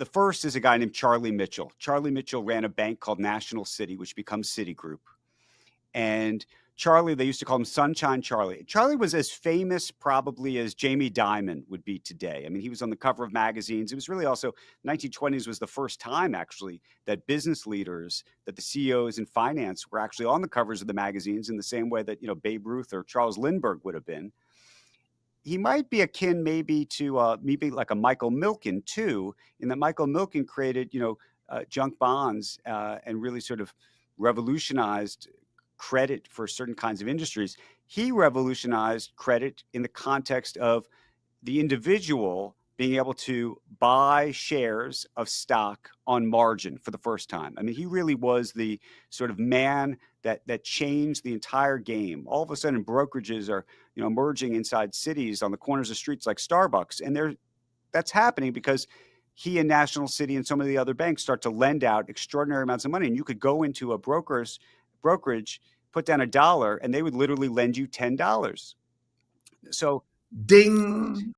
The first is a guy named Charlie Mitchell. Charlie Mitchell ran a bank called National City, which becomes Citigroup. And Charlie, they used to call him Sunshine Charlie. Charlie was as famous probably as Jamie Dimon would be today. I mean, he was on the cover of magazines. It was really also 1920s was the first time actually that business leaders, that the CEOs in finance were actually on the covers of the magazines in the same way that, Babe Ruth or Charles Lindbergh would have been. He might be akin maybe to maybe like a Michael Milken too, in that Michael Milken created, junk bonds and really sort of revolutionized credit for certain kinds of industries. He revolutionized credit in the context of the individual being able to buy shares of stock on margin for the first time. I mean, he really was the sort of man that changed the entire game. All of a sudden, brokerages are emerging inside cities on the corners of streets like Starbucks, and that's happening because he and National City and so many of the other banks start to lend out extraordinary amounts of money. And you could go into a brokerage, put down $1, and they would literally lend you $10. So Ding.